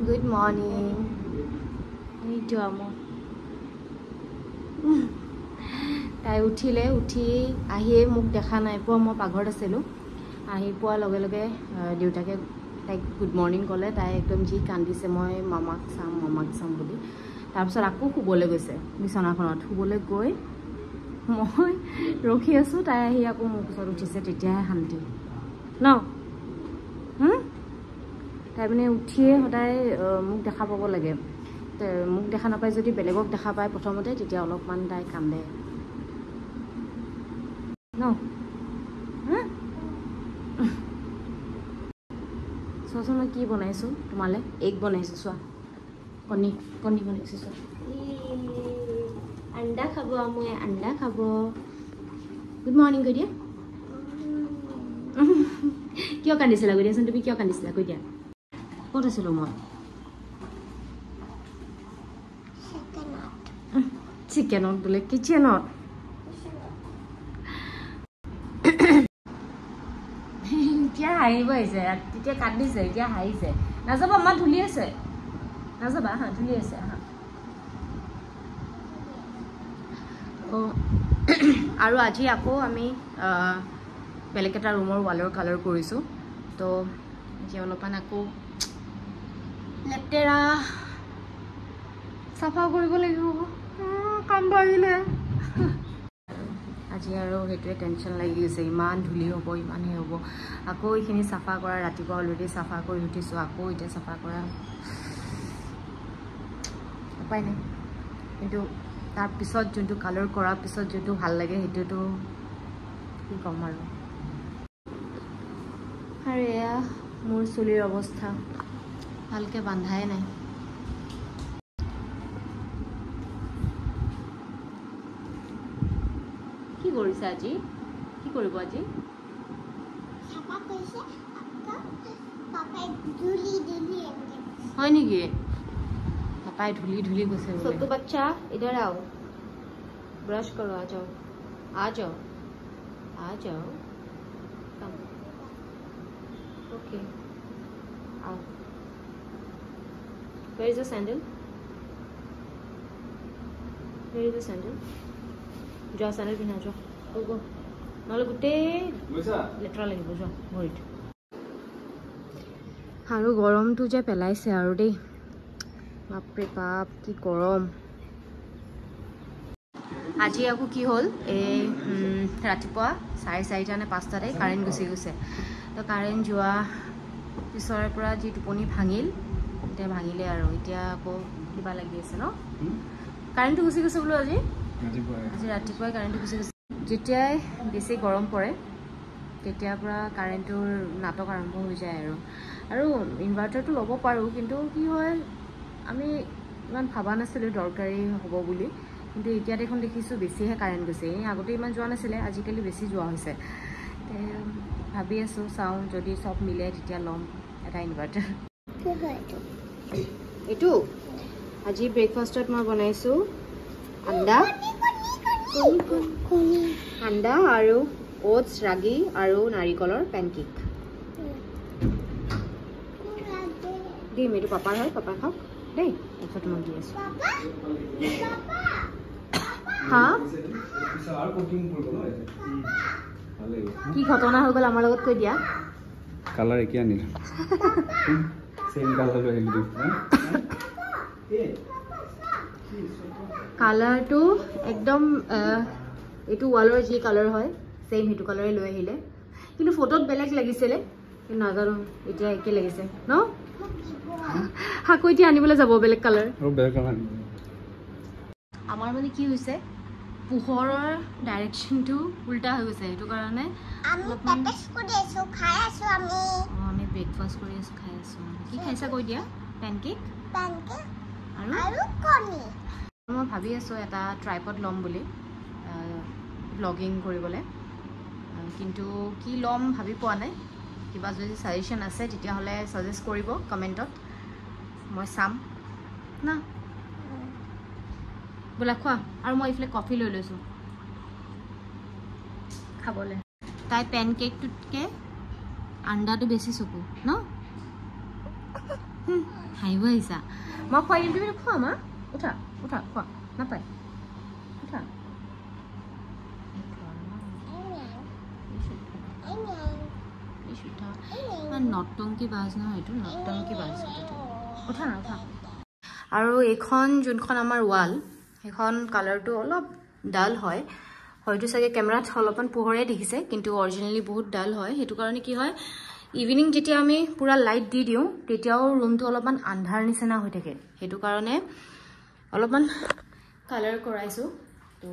Good morning. এইটো আমো তাই উঠিলে উঠি আহিয়ে মোক দেখা নাই পোৱা মই পাকঘৰত আছিলোঁ আহি পোৱাৰ লগে লগে দেউতাকে তাইক গুড মৰ্ণিং ক'লে তাই একদম যি কান্দিছে মই মামাক চাম বুলি তাৰপিছত আকৌ শুবলৈ গৈছে বিছনাখনত শুবলৈ গৈ মই ৰখি আছোঁ তাই আহি আকৌ মোৰ ওচৰত উঠিছে তেতিয়াহে শান্তি ন তাই মানে উঠিয়ে সদায় মোক দেখা পাব লাগে মোক দেখা নাপায় যদি বেলেগক দেখা পায় প্ৰথমতে তেতিয়া অলপমান তাই কান্দে ন চোৱাচোন মই কি বনাইছোঁ তোমালৈ এগ বনাইছোঁ চোৱা কণী বনাইছোঁ চোৱা আণ্ডা খাব মই আণ্ডা খাব গুড মৰ্ণিং কৈ দিয়া কিয় কান্দিছিলা কৈ দিয়াচোন তুমি কিয় কান্দিছিলা কৈ দিয়া ক'ত আছিলোঁ মই চিকেনত বোলে কিচেনত এতিয়া হাঁহিব আহিছে তেতিয়া কান্দিছে এতিয়া হাঁহিছে নাযাবা মা ধূলি আছে নাযাবা হা ধূলি আছে হা আৰু আজি আকৌ আমি বেলেগ এটা ৰুমৰ ৱালৰ কালাৰ কৰিছোঁ তো এতিয়া অলপমান আকৌ লেতেৰা চাফা কৰিব লাগিব কাম বাঢ়িলে আজি আৰু সেইটোৱে টেনশ্যন লাগি গৈছে ইমান ধূলি হ'ব ইমানেই হ'ব আকৌ এইখিনি চাফা কৰা ৰাতিপুৱা অলৰেডি চাফা কৰি উঠিছোঁ আকৌ এতিয়া চাফা কৰা উপায় নাই কিন্তু তাৰপিছত যোনটো কালাৰ কৰাৰ পিছত যোনটো ভাল লাগে সেইটোতো কি ক'ম আৰু এয়া মোৰ চুলিৰ অৱস্থা ভালকৈ বান্ধাই নাই কি কৰিছে আজি কি কৰিব আজি হয় নেকি পাপাই ধূলি গৈছে ছোট্টু বাচ্চা इधर आओ ब्रश करो आ जाओ कम ओके आओ where is the sandal যাও sandal পিন্ধা যাও গো নহলে গোটেই লেতেৰা লাগিব যাও ভৰিত আৰু গৰমটো যে পেলাইছে আৰু দেই বাপৰে বাপ কি গৰম আজি আকৌ কি হ'ল এই ৰাতিপুৱা 4:30 নে 5টাতে কাৰেণ্ট গুচি গৈছে তো কাৰেণ্ট যোৱা পিছৰে পৰা যি টোপনি ভাঙিল এতিয়া ভাঙিলে আৰু এতিয়া আকৌ কিবা লাগি আছে ন কাৰেণ্টটো গুচি গৈছে বোলো আজি ৰাতিপুৱাই কাৰেণ্টটো গুচি গৈছে যেতিয়াই বেছি গৰম পৰে তেতিয়াৰ পৰা কাৰেণ্টৰ নাটক আৰম্ভ হৈ যায় আৰু ইনভাৰ্টাৰটো ল'ব পাৰোঁ কিন্তু কি হয় আমি ইমান ভাবা নাছিলোঁ দৰকাৰী হ'ব বুলি কিন্তু এতিয়া দেখোন দেখিছোঁ বেছিহে কাৰেণ্ট গৈছে আগতে ইমান যোৱা নাছিলে আজিকালি বেছি যোৱা হৈছে ভাবি আছোঁ চাওঁ যদি চব মিলে তেতিয়া ল'ম এটা ইনভাৰ্টাৰ এইটো আজি ব্ৰেকফাষ্টত মই বনাইছোঁ আণ্ডা আৰু ওটছ ৰাগি আৰু নাৰিকলৰ পেনকেক দিম এইটো পাপাৰ হয় পাপাই খাওক দেই তাৰপিছত মই দি আছোঁ হা কি ঘটনা হৈ গ'ল আমাৰ লগত কৈ দিয়া কালাৰ একে আনিলোঁ সেম কালাৰ আহিলোঁ কালাৰটো একদম এইটো ৱালৰ যি কালাৰ হয় সেম সেইটো কালাৰে লৈ আহিলে কিন্তু ফটোত বেলেগ লাগিছিলে কিন্তু নাজানো এতিয়া একে লাগিছে ন হাকো এতিয়া আনিবলৈ যাব বেলেগ কালাৰ আমাৰ মানে কি হৈছে পোহৰৰ ডাইৰেকশ্যনটো উল্টা হৈ গৈছে সেইটো কাৰণে আমি ব্ৰেকফাষ্ট কৰি আছোঁ খাই আছোঁ কি খাইছা কৈ দিয়া পেনকেক আৰু কণী মই ভাবি আছোঁ এটা ট্ৰাইপড ল'ম বুলি ব্লগিং কৰিবলৈ কিন্তু কি ল'ম ভাবি পোৱা নাই কিবা যদি ছাজেশ্যন আছে তেতিয়াহ'লে ছাজেষ্ট কৰিব কমেণ্টত মই চাম না বোলা খোৱা আৰু মই এইফালে কফি লৈ লৈছোঁ খাবলৈ তাই পেনকেকটোতকৈ আণ্ডাটো বেছি চকু ন হাঁহিব আহিছা মই খুৱাই দিম তুমি খোৱা মা উঠা উঠা খোৱা নাপায় উঠা নটংকি বাজ নহয় এইটো নটংকি বাজ উঠা না উঠা আৰু এইখন যোনখন আমাৰ ৱাল সেইখন কালাৰটো অলপ ডাল হয় হয়তো চাগে কেমেৰাত অলপমান পোহৰে দেখিছে কিন্তু অৰিজিনেলি বহুত ডাল হয় সেইটো কাৰণে কি হয় ইভিনিং যেতিয়া আমি পুৰা লাইট দি দিওঁ তেতিয়াও ৰুমটো অলপমান আন্ধাৰ নিচিনা হৈ থাকে সেইটো কাৰণে অলপমান কালাৰ কৰাইছো তো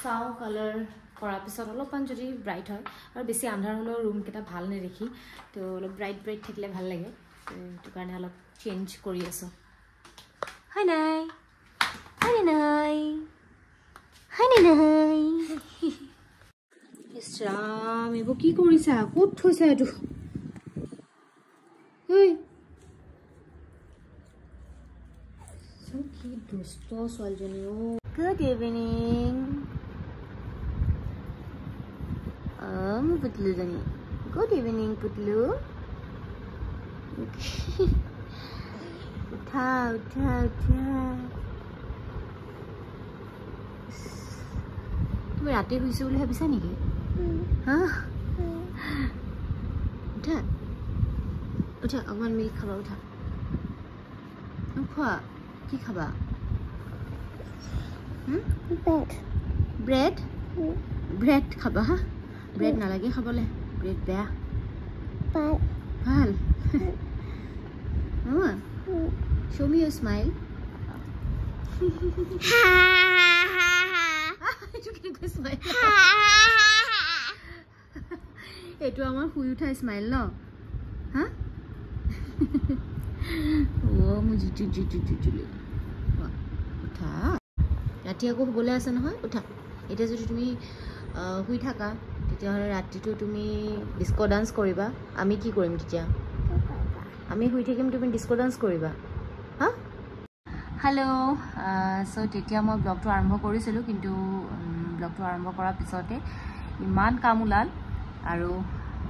চাও কালাৰ কৰাৰ পিছত অলপমান যদি ব্ৰাইট হয় আৰু বেছি আন্ধাৰ হ'লেও ৰুম কেইটা ভাল নেদেখি তো অলপ ব্ৰাইট ব্ৰাইট থাকিলে ভাল লাগে সেইটো কাৰণে অলপ চেঞ্জ কৰি আছো হাই নাই হাই নাই হাই নাই ইছৰাম এইবোৰ কি কৰিছা ক'ত থৈছা এইটো কি দুষ্ট ছোৱালীজনী গুড ইভিনিং মোৰ পুতলুজনী গুড ইভিনিং পুতলু উঠা উঠা উঠা তুমি ৰাতি শুইছো বুলি ভাবিছা নেকি হা উঠা উঠা অকণমান মিল্ক খাবা উঠা খোৱা কি খাবা ব্ৰেড ব্ৰেড খাবা হা ব্ৰেড নালাগে খাবলৈ ব্ৰেড বেয়া ভাল show me your smile এইটো আমাৰ শুই উঠা স্মাইল ন হা মোৰ জিতু জিতু জিতুলি উঠা ৰাতি আকৌ শুবলৈ আছে নহয় উঠা এতিয়া যদি তুমি শুই থাকা তেতিয়াহ'লে ৰাতিটো তুমি ডিস্কো ডান্স কৰিবা আমি কি কৰিম তেতিয়া আমি শুই থাকিম তুমি ডিস্কো ডান্স কৰিবা হা হেল্ল' চ' তেতিয়া মই ব্লগটো আৰম্ভ কৰিছিলোঁ কিন্তু ব্লগটো আৰম্ভ কৰাৰ পিছতে ইমান কাম ওলাল আৰু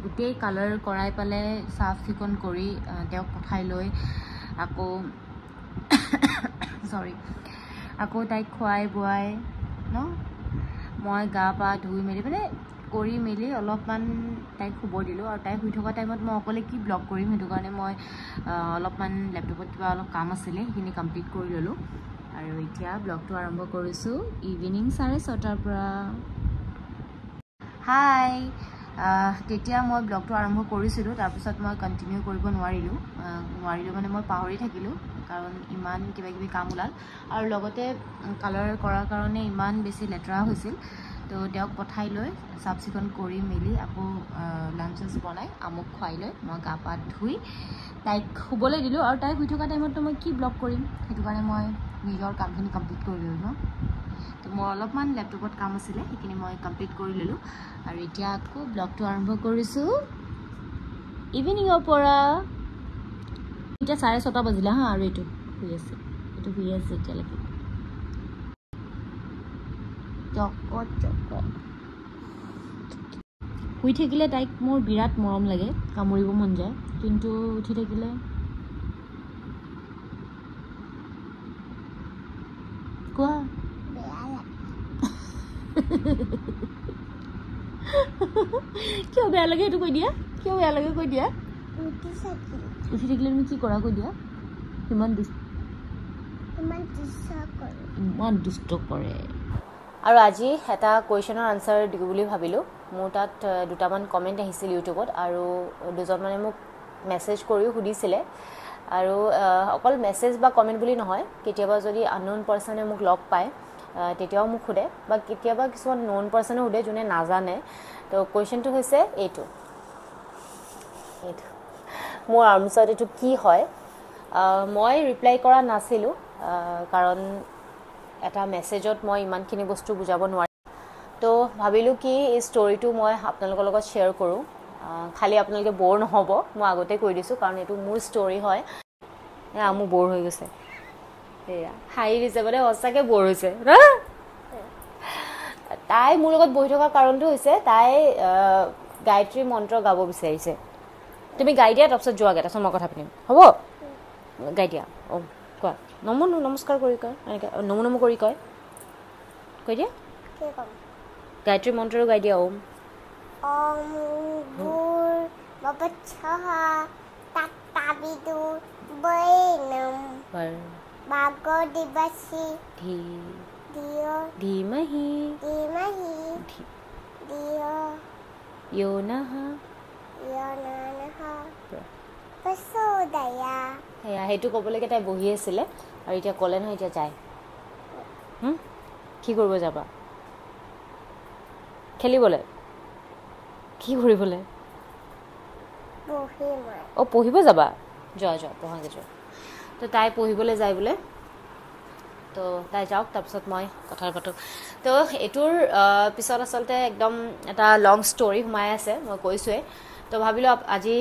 গোটেই কালাৰ কৰাই পেলাই চাফ চিকুণ কৰি তেওঁক পঠাই লৈ আকৌ চৰি আকৌ তাইক খুৱাই বোৱাই ন মই গা পা ধুই মেলি মানে কৰি মেলি অলপমান তাইক শুব দিলোঁ আৰু তাই শুই থকা টাইমত মই অকলে কি ব্লগ কৰিম সেইটো কাৰণে মই অলপমান লেপটপত কিবা অলপ কাম আছিলে সেইখিনি কমপ্লিট কৰি ল'লোঁ আৰু এতিয়া ব্লগটো আৰম্ভ কৰিছোঁ ইভিনিং 6:30 পৰা হাই তেতিয়া মই ব্লগটো আৰম্ভ কৰিছিলোঁ তাৰপিছত মই কণ্টিনিউ কৰিব নোৱাৰিলোঁ মানে মই পাহৰি থাকিলোঁ কাৰণ ইমান কিবা কিবি কাম ওলাল আৰু লগতে কালাৰ কৰাৰ কাৰণে ইমান বেছি লেতেৰা হৈছিল তো তেওঁক পঠাই লৈ চাফ চিকুণ কৰি মেলি আকৌ লাঞ্চ বনাই আমুক খুৱাই লৈ মই গা পা ধুই তাইক শুবলৈ দিলোঁ আৰু তাইক শুই থকা টাইমততো মই কি ব্লগ কৰিম সেইটো কাৰণে মই নিজৰ কামখিনি কমপ্লিট কৰি ল'লোঁ ন তো মোৰ অলপমান লেপটপত কাম আছিলে সেইখিনি মই কমপ্লিট কৰি ল'লোঁ আৰু এতিয়া আকৌ ব্লগটো আৰম্ভ কৰিছোঁ ইভিনিঙৰ পৰা এতিয়া 6:30 বাজিলে হা আৰু এইটো শুই আছে এতিয়ালৈকে শুই থাকিলে তাইক মোৰ বিৰাট মৰম লাগে কামুৰিব মন যায় কিন্তু উঠি থাকিলে কোৱা কিয় বেয়া লাগে সেইটো কৈ দিয়া কিয় বেয়া লাগে কৈ দিয়া উঠি থাকিলে তুমি কি কৰা কৈ দিয়া ইমান দুষ্ট কৰে আৰু আজি এটা কুৱেশ্যনৰ আনচাৰ দিওঁ বুলি ভাবিলোঁ মোৰ তাত দুটামান কমেণ্ট আহিছিল ইউটিউবত আৰু দুজনমানে মোক মেছেজ কৰিও সুধিছিলে আৰু অকল মেছেজ বা কমেণ্ট বুলি নহয় কেতিয়াবা যদি আননোন পাৰ্চনে মোক লগ পায় তেতিয়াও মোক সোধে বা কেতিয়াবা কিছুমান নন পাৰ্চনে সোধে যোনে নাজানে তো কুৱেশ্যনটো হৈছে এইটো মোৰ আনচাৰ এইটো কি হয় মই ৰিপ্লাই কৰা নাছিলোঁ কাৰণ এটা মেছেজত মই ইমানখিনি বস্তু বুজাব নোৱাৰিম তো ভাবিলোঁ কি এই ষ্টৰিটো মই আপোনালোকৰ লগত শ্বেয়াৰ কৰোঁ খালি আপোনালোকে বৰ নহ'ব মই আগতে কৈ দিছোঁ কাৰণ এইটো মোৰ ষ্টৰি হয় মোৰ বৰ হৈ গৈছে এয়া হাঁহি দিছে মানে সঁচাকৈ বৰ হৈছে তাই মোৰ লগত বহি থকাৰ কাৰণটো হৈছে তাই গায়ত্ৰী মন্ত্ৰ গাব বিচাৰিছে তুমি গাই দিয়া তাৰপিছত যোৱাগৈ তাৰপিছত মই কথা পাতিম হ'ব গাই দিয়া কোৱা নমো নমস্কাৰ কৰি কয় এনেকৈ নমো নমো কৰি কয় কৈ দিয়া গায়ত্ৰী মন্ত্ৰও গাই দিয়া ওম ধীমহি यो नः সেয়া সেইটো ক'বলৈকে তাই বহি আছিলে আৰু এতিয়া ক'লে নহয় এতিয়া যায় কি কৰিব যাবা খেলিবলৈ কি কৰিবলৈ পঢ়িব যাবা যোৱা যোৱা পঢ়াকৈ যোৱা তো তাই পঢ়িবলৈ যায় বোলে তো তাই যাওক তাৰপিছত মই কথা পাতোঁ তো এইটোৰ পিছত আচলতে একদম এটা লং ষ্টৰি সোমাই আছে মই কৈছোঁৱেই তো ভাবিলোঁ আজি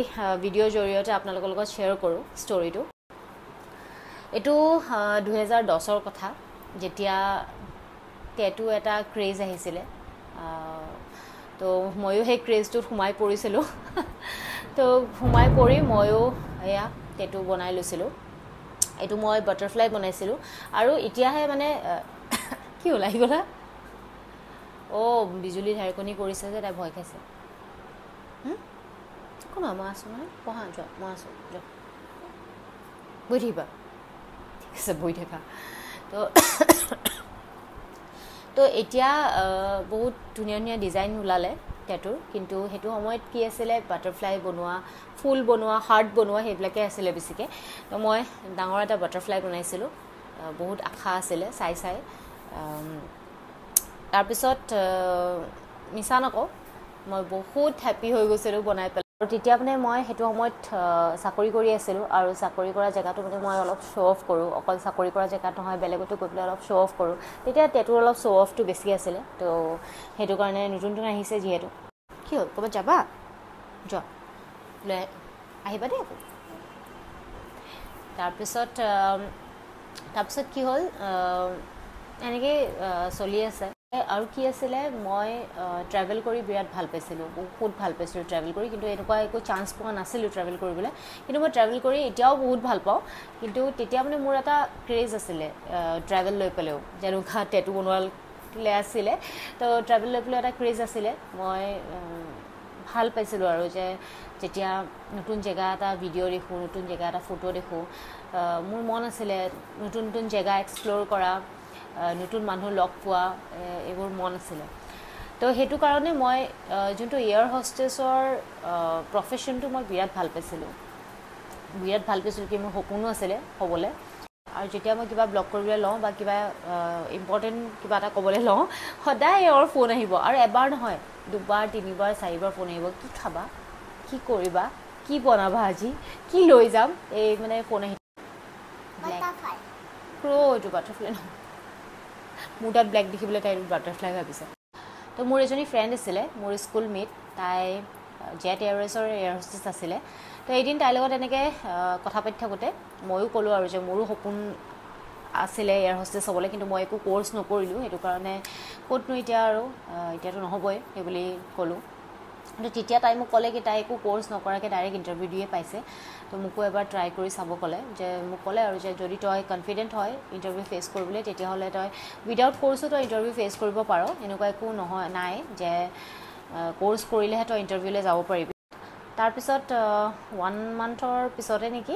ভিডিঅ'ৰ জৰিয়তে আপোনালোকৰ লগত শ্বেয়াৰ কৰোঁ ষ্টৰিটো এইটো 2010ৰ কথা যেতিয়া টেটু এটা ক্ৰেজ আহিছিলে তো ময়ো সেই ক্ৰেজটোত সোমাই পৰিছিলোঁ তো সোমাই পৰি ময়ো এয়া টেটু বনাই লৈছিলোঁ এইটো মই বাটাৰফ্লাই বনাইছিলোঁ আৰু এতিয়াহে মানে কি হ'ল আহি গ'লা বিজুলী ঢেৰেকনি কৰিছে যে তাই ভয় খাইছে একো নহয় মই আছোঁ নহয় পঢ়া যোৱা মই আছোঁ যোৱা বহি থাকিবা ঠিক আছে বহি থাকা তো এতিয়া বহুত ধুনীয়া ধুনীয়া ডিজাইন ওলালে টেটুৰ কিন্তু সেইটো সময়ত কি আছিলে বাটাৰফ্লাই বনোৱা ফুল বনোৱা হাৰ্ট বনোৱা সেইবিলাকে আছিলে বেছিকৈ তো মই ডাঙৰ এটা বাটাৰফ্লাই বনাইছিলোঁ বহুত আশা আছিলে চাই তাৰপিছত মিছা নকওঁ মই বহুত হেপ্পী হৈ গৈছিলোঁ বনাই পেলাই আৰু তেতিয়া মানে মই সেইটো সময়ত চাকৰি কৰি আছিলোঁ আৰু চাকৰি কৰা জেগাটো মানে মই অলপ শ্ব' অফ কৰোঁ অকল চাকৰি কৰা জেগাত নহয় বেলেগতো গৈ পেলাই অলপ শ্ব' অফ কৰোঁ তেতিয়া টেটুৰ অলপ শ্ব' অফটো বেছি আছিলে তো সেইটো কাৰণে নতুন আহিছে যিহেতু কি হ'ল ক'ৰবাত যাবা যোৱা লৈ আহিবা দেই আকৌ তাৰপিছত কি হ'ল এনেকৈ চলি আছে আৰু কি আছিলে মই ট্ৰেভেল কৰি বিৰাট ভাল পাইছিলোঁ বহুত ভাল পাইছিলোঁ ট্ৰেভেল কৰি কিন্তু এনেকুৱা একো চান্স পোৱা নাছিলোঁ ট্ৰেভেল কৰিবলৈ কিন্তু মই ট্ৰেভেল কৰি এতিয়াও বহুত ভাল পাওঁ কিন্তু তেতিয়া মানে মোৰ এটা ক্ৰেজ আছিলে ট্ৰেভেল লৈ পেলাইও যেনেকুৱা টেটু বনোৱালৈ আছিলে তো ট্ৰেভেল লৈ পেলাই এটা ক্ৰেজ আছিলে মই ভাল পাইছিলোঁ আৰু যে যেতিয়া নতুন জেগা এটা ভিডিঅ' দেখোঁ নতুন জেগা এটা ফটো দেখোঁ মোৰ মন আছিলে নতুন নতুন জেগা এক্সপ্ল'ৰ কৰা নতুন মানুহ লগ পোৱা এইবোৰ মন আছিলে তো সেইটো কাৰণে মই যোনটো এয়াৰ হোষ্টেছৰ প্ৰফেশ্যনটো মই বিৰাট ভাল পাইছিলোঁ কি মোৰ সপোনো আছিলে হ'বলৈ আৰু যেতিয়া মই কিবা ব্লগ কৰিবলৈ লওঁ বা কিবা ইম্পৰ্টেণ্ট কিবা এটা ক'বলৈ লওঁ সদায় এওঁৰ ফোন আহিব আৰু এবাৰ নহয় 2বাৰ 3বাৰ 4বাৰ ফোন আহিব কি খাবা কি কৰিবা কি বনাবা আজি কি লৈ যাম এই মানে ফোন আহিব এইটো বাটাৰফ্লাই নহয় মোৰ তাত ব্লেক দেখিবলৈ তাই বাটাৰফ্লাই ভাবিছে তো মোৰ এজনী ফ্ৰেণ্ড আছিলে মোৰ স্কুল মেট তাই জেট এয়াৰৱেজৰ এয়াৰ হোষ্টেছ আছিলে তো এদিন তাইৰ লগত এনেকৈ কথা পাতি থাকোঁতে ময়ো ক'লোঁ আৰু যে মোৰো সপোন আছিলে এয়াৰ হোষ্টেছ হ'বলৈ কিন্তু মই একো কোৰ্চ নকৰিলোঁ সেইটো কাৰণে ক'তনো এতিয়া আৰু এতিয়াতো নহ'বই সেই বুলি ক'লোঁ কিন্তু তেতিয়া তাই মোক ক'লে কি তাই একো কোৰ্চ নকৰাকৈ ডাইৰেক্ট ইণ্টাৰভিউ দিয়ে পাইছে তো মোকো এবাৰ ট্ৰাই কৰি চাব ক'লে যে মোক ক'লে আৰু যে যদি তই কনফিডেণ্ট হয় ইণ্টাৰভিউ ফেচ কৰিবলৈ তেতিয়াহ'লে তই উইদাউট কোৰ্চো তই ইণ্টাৰভিউ ফেচ কৰিব পাৰ এনেকুৱা একো নহয় নাই যে কোৰ্চ কৰিলেহে তই ইণ্টাৰভিউলৈ যাব পাৰিবি তাৰপিছত 1 মান্থৰ পিছতে নেকি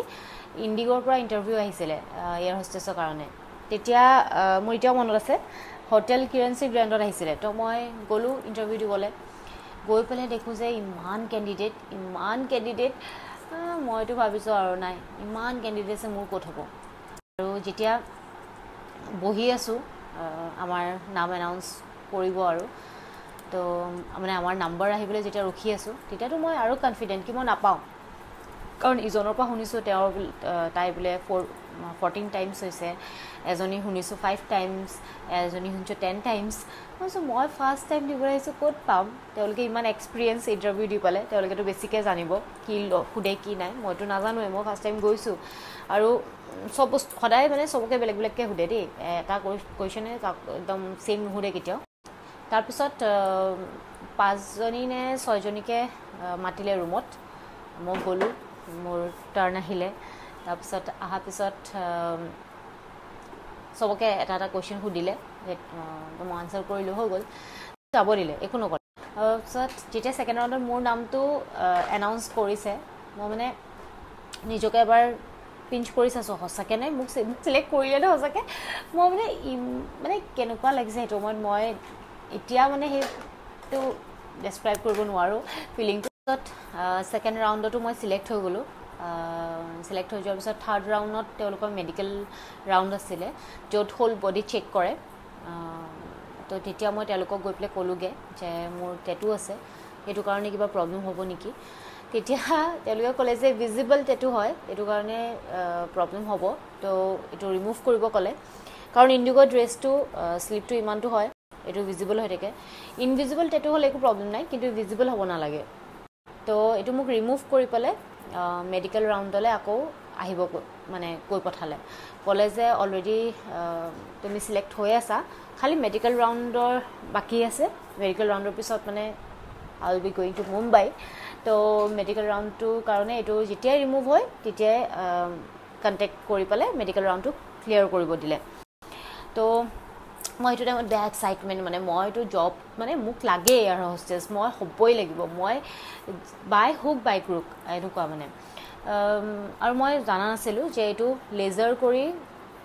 ইণ্ডিগ'ৰ পৰা ইণ্টাৰভিউ আহিছিলে এয়াৰ হোষ্টেছৰ কাৰণে তেতিয়া মোৰ এতিয়াও মনত আছে হোটেল কিৰেঞ্চি গ্ৰেণ্ডত আহিছিলে তো মই গ'লোঁ ইণ্টাৰভিউ দিবলৈ গৈ পেলাই দেখোঁ যে ইমান কেণ্ডিডেট মইতো ভাবিছোঁ আৰু নাই ইমান কেণ্ডিডেটছে মোৰ ক'ত হ'ব আৰু যেতিয়া বহি আছোঁ আমাৰ নাম এনাউন্স কৰিব আৰু তো মানে আমাৰ নাম্বাৰ আহিবলৈ যেতিয়া ৰখি আছোঁ তেতিয়াতো মই আৰু কনফিডেণ্ট কি মই নাপাওঁ কাৰণ ইজনৰ পৰা শুনিছোঁ তাই বোলে 14 টাইমছ হৈছে এজনী শুনিছোঁ 5 টাইমছ এজনী শুনিছোঁ 10 টাইমছ মই ফাৰ্ষ্ট টাইম দিবলৈ আহিছোঁ ক'ত পাম তেওঁলোকে ইমান এক্সপিৰিয়েঞ্চ ইণ্টাৰভিউ দি পালে তেওঁলোকেতো বেছিকৈ জানিব কি সোধে কি নাই মইতো নাজানোৱে মই ফাৰ্ষ্ট টাইম গৈছোঁ আৰু চব বস্তু সদায় মানে চবকে বেলেগ বেলেগকৈ সোধে দেই এটা কুৱেশ্যনে একদম ছেইম নুসুধে কেতিয়াও তাৰপিছত 5জনী নে 6জনীকে মাতিলে ৰুমত মই গ'লোঁ, মোৰ টাৰ্ণ আহিলে। তাৰপিছত অহাৰ পিছত চবকে এটা এটা কুৱেশ্যন সুধিলে, মই আনচাৰ কৰিলোঁ, হৈ গ'ল, যাব দিলে, একো নকৰে। তাৰপিছত যেতিয়া ছেকেণ্ড ৰাউণ্ডত মোৰ নামটো এনাউন্স কৰিছে, মই মানে নিজকে এবাৰ পিঞ্চ কৰি চাইছোঁ, সঁচাকৈ নে মোক চিলেক্ট কৰিলে নে সঁচাকৈ। মই মানে কেনেকুৱা লাগিছে সেইটো সময়ত, মই এতিয়া মানে সেইটো ডেছক্ৰাইব কৰিব নোৱাৰোঁ ফিলিংটো। তাৰপিছত ছেকেণ্ড ৰাউণ্ডতো মই চিলেক্ট হৈ গ'লোঁ। চিলেক্ট হৈ যোৱাৰ পিছত থাৰ্ড ৰাউণ্ডত তেওঁলোকৰ মেডিকেল ৰাউণ্ড আছিলে, য'ত হ'ল বডি চেক কৰে। তো তেতিয়া মই তেওঁলোকক গৈ পেলাই ক'লোগৈ যে মোৰ টেটু আছে, সেইটো কাৰণে কিবা প্ৰব্লেম হ'ব নেকি। তেতিয়া তেওঁলোকে ক'লে যে ভিজিবল টেটু হয়, এইটো কাৰণে প্ৰব্লেম হ'ব, তো এইটো ৰিমুভ কৰিব ক'লে। কাৰণ ইণ্ডিগ' ড্ৰেছটো শ্লিভটো ইমানটো হয়, এইটো ভিজিবল হৈ থাকে। ইনভিজিবল টেটু হ'লে একো প্ৰব্লেম নাই, কিন্তু ভিজিবল হ'ব নালাগে। তো এইটো মোক ৰিমুভ কৰি পেলাই মেডিকেল ৰাউণ্ডলৈ আকৌ আহিব মানে কৈ পঠালে। ক'লে যে অলৰেডি তুমি চিলেক্ট হৈ আছা, খালি মেডিকেল ৰাউণ্ডৰ বাকী আছে, মেডিকেল ৰাউণ্ডৰ পিছত মানে I will be going to Mumbai. তো মেডিকেল ৰাউণ্ডটোৰ কাৰণে এইটো যেতিয়াই ৰিমুভ হয় তেতিয়াই কণ্টেক্ট কৰি পেলাই মেডিকেল ৰাউণ্ডটো ক্লিয়াৰ কৰিব দিলে। তো মই সেইটো টাইমত বেয়া এক্সাইটমেণ্ট, মানে মই এইটো জব মানে মোক লাগে এয়াৰ হোষ্টেছ, মই হ'বই লাগিব, মই বাই হুক বাই ক্ৰুক এনেকুৱা মানে। আৰু মই জনা নাছিলোঁ যে এইটো লেজাৰ কৰি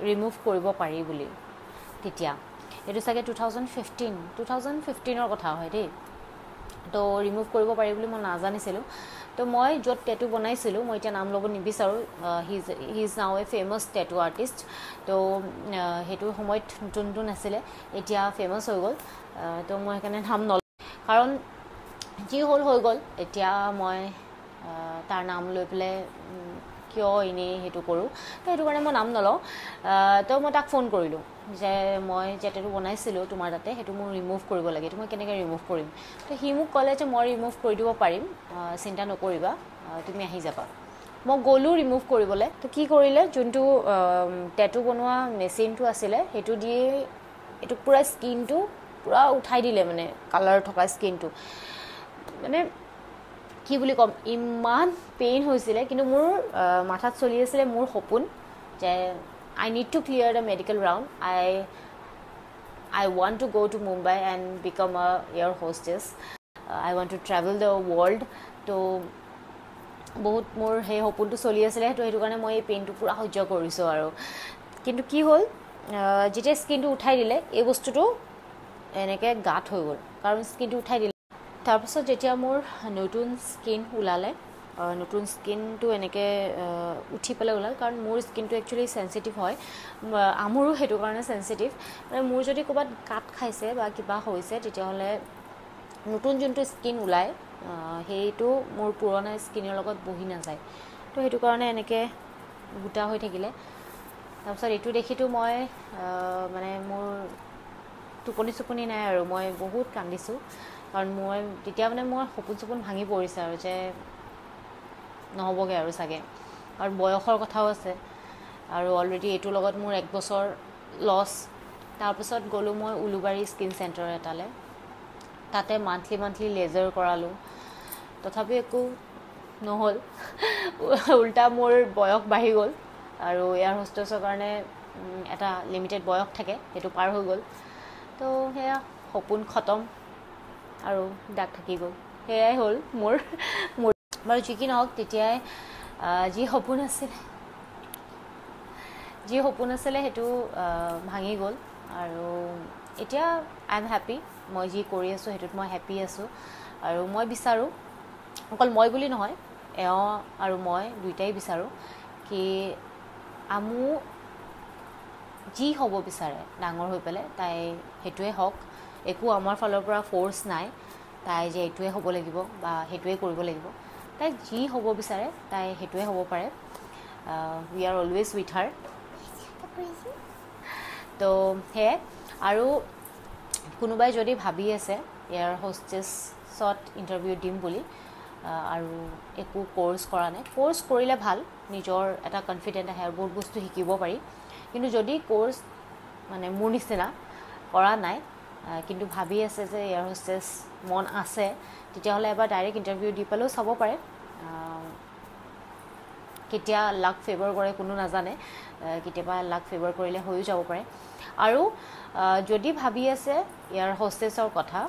ৰিমুভ কৰিব পাৰি বুলি। তেতিয়া এইটো চাগে 2015 কথা হয় দেই। তো ৰিমুভ কৰিব পাৰি বুলি মই নাজানিছিলোঁ। তো মই য'ত টেটু বনাইছিলোঁ, মই এতিয়া নাম ল'ব নিবিচাৰোঁ, he is now A famous টেটু আৰ্টিষ্ট। তো সেইটো সময়ত নতুন নতুন আছিলে, এতিয়া ফেমাছ হৈ গ'ল। তো মই সেইকাৰণে নাম নলওঁ, কাৰণ যি হ'ল হৈ গ'ল। এতিয়া মই তাৰ নাম লৈ পেলাই কিয় এনেই সেইটো কৰোঁ, তো সেইটো কাৰণে মই নাম নলওঁ। তো মই তাক ফোন কৰিলোঁ যে মই যে টেটু বনাইছিলোঁ তোমাৰ তাতে, সেইটো মোৰ ৰিমুভ কৰিব লাগে, এইটো মই কেনেকৈ ৰিমুভ কৰিম। তো সি মোক ক'লে যে মই ৰিমুভ কৰি দিব পাৰিম, চিন্তা নকৰিবা, তুমি আহি যাবা। মই গ'লোঁ ৰিমুভ কৰিবলৈ। তো কি কৰিলে, যোনটো টেটু বনোৱা মেচিনটো আছিলে সেইটো দিয়ে এইটো পূৰা স্কিনটো পূৰা উঠাই দিলে, মানে কালাৰ থকা স্কিনটো। মানে কি বুলি ক'ম, ইমান পেইন হৈছিলে। কিন্তু মোৰ মাথাত চলি আছিলে মোৰ সপোন যে I need to clear the medical round. I want to go to Mumbai and become a air hostess. I want to travel the world. তো বহুত মোৰ সেই সপোনটো চলি আছিলে, সেইটো কাৰণে মই এই পেইনটো পূৰা সহ্য কৰিছোঁ আৰু। কিন্তু কি হ'ল, যেতিয়া স্কিনটো উঠাই দিলে এই বস্তুটো এনেকৈ গাঁত হৈ গ'ল, কাৰণ স্কিনটো উঠাই দিলে। তাৰপাছত যেতিয়া মোৰ নতুন স্কিন ওলালে, নতুন স্কিনটো এনেকৈ উঠি পেলাই ওলাল, কাৰণ মোৰ স্কিনটো একচুৱেলি চেঞ্চিটিভ হয়, আমোৰো সেইটো কাৰণে চেঞ্চিটিভ। মানে মোৰ যদি ক'ৰবাত কাট খাইছে বা কিবা হৈছে, তেতিয়াহ'লে নতুন যোনটো স্কিন ওলায় সেইটো মোৰ পুৰণা স্কিনৰ লগত বহি নাযায়। তো সেইটো কাৰণে এনেকৈ গোটা হৈ থাকিলে। তাৰপিছত এইটো দেখিতো মই মানে মোৰ টোপনি নাই আৰু, মই বহুত কান্দিছোঁ। কাৰণ মই তেতিয়া মানে মোৰ সপোন ভাঙি পৰিছে আৰু যে নহ'বগৈ আৰু চাগে, আৰু বয়সৰ কথাও আছে, আৰু অলৰেডি এইটোৰ লগত মোৰ 1 বছৰ লছ। তাৰপিছত গ'লোঁ মই উলুবাৰী স্কিন চেণ্টাৰ এটালৈ, তাতে মান্থলি লেজাৰ কৰালোঁ, তথাপি একো নহ'ল। উল্টা মোৰ বয়স বাঢ়ি গ'ল, আৰু এয়াৰ হোষ্টেছৰ কাৰণে এটা লিমিটেড বয়স থাকে, সেইটো পাৰ হৈ গ'ল। তো সেয়া সপোন খতম আৰু দাগ থাকি গ'ল। সেয়াই হ'ল মোৰ বাৰু। যি কি নহওক, তেতিয়াই যি সপোন আছিলে সেইটো ভাঙি গ'ল। আৰু এতিয়া আই এম হেপ্পী, মই যি কৰি আছোঁ সেইটোত মই হেপ্পী আছোঁ। আৰু মই বিচাৰোঁ, অকল মই বুলি নহয়, এওঁ আৰু মই দুয়োটাই বিচাৰোঁ কি আমো যি হ'ব বিচাৰে ডাঙৰ হৈ পেলাই তাই সেইটোৱে হওক। একো আমাৰ ফালৰ পৰা ফ'ৰ্চ নাই তাই যে এইটোৱে হ'ব লাগিব বা সেইটোৱে কৰিব লাগিব। তাই যি হ'ব বিচাৰে তাই সেইটোৱে হ'ব পাৰে। উই আৰ অলৱেজ উইথ হাৰ। তো সেয়াই। আৰু কোনোবাই যদি ভাবি আছে এয়াৰ হোষ্টেছত ইণ্টাৰভিউ দিম বুলি, আৰু একো কোৰ্চ কৰা নাই, কোৰ্চ কৰিলে ভাল, নিজৰ এটা কনফিডেণ্ট আহে আৰু বহুত বস্তু শিকিব পাৰি। কিন্তু যদি কোৰ্চ মানে মোৰ নিচিনা কৰা নাই, কিন্তু ভাবি আছে যে এয়াৰ হোষ্টেছ মন আছে, তেতিয়াহ'লে এবাৰ ডাইৰেক্ট ইণ্টাৰভিউ দি পেলাইও চাব পাৰে। কেতিয়া লাক ফেভাৰ কৰে কোনো নাজানে কেতিয়াবা লাক ফেভাৰ কৰিলে হৈও যাব পাৰে আৰু যদি ভাবি আছে ইয়াৰ হোষ্টেছৰ কথা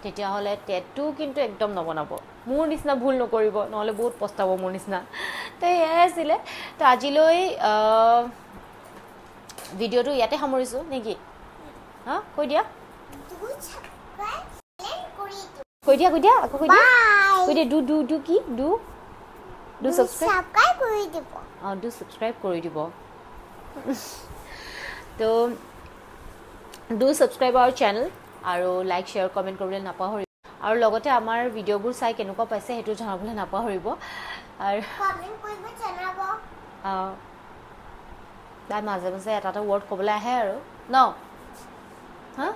তেতিয়াহ'লে টেটু কিন্তু একদম নবনাব মোৰ নিচিনা ভুল নকৰিব নহ'লে বহুত পস্তাব মোৰ নিচিনা তো এয়াই আছিলে তো আজিলৈ ভিডিঅ'টো ইয়াতে সামৰিছোঁ নেকি হা কৈ দিয়া কৈ দিয়া আকৌ কৈ দিয়া ডু কি ডু সাবস্ক্রাইব কৰি দিব ডু সাবস্ক্ৰাইব কৰি দিব তো ডু সাবস্ক্ৰাইব আৱাৰ চেনেল আৰু লাইক শ্বেয়াৰ কমেণ্ট কৰিবলৈ নাপাহৰিব আৰু লগতে আমাৰ ভিডিঅ'বোৰ চাই কেনেকুৱা পাইছে সেইটো জনাবলৈ নাপাহৰিব আৰু কমেণ্ট কৰিব জনাব তাই মাজে মাজে এটা ৱৰ্ড ক'বলৈ আহে আৰু ন হা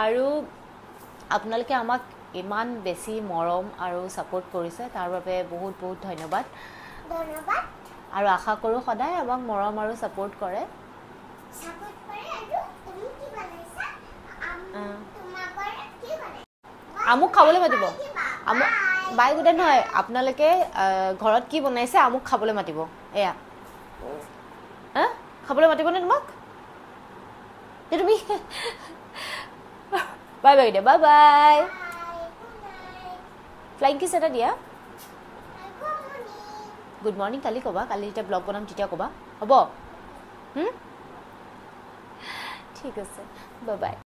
আৰু আপোনালোকে আমাক ইমান বেছি মৰম আৰু সাপোৰ্ট কৰিছে তাৰ বাবে বহুত বহুত ধন্যবাদ আৰু আশা কৰোঁ সদায় আমাক মৰম আৰু সাপোৰ্ট কৰে আমুক খাবলৈ মাতিব আমুক বাই গোটে নহয় আপোনালোকে ঘৰত কি বনাইছে আমুক খাবলৈ মাতিব এয়া খাবলৈ মাতিবনে তোমাক তুমি বাই বাই দে বাই বাই ফ্লাইং কিছ এটা দিয়া গুড মৰ্ণিং কালি ক'বা কালি যেতিয়া ব্লগ বনাম তেতিয়া ক'বা হ'ব ঠিক আছে বাই বাই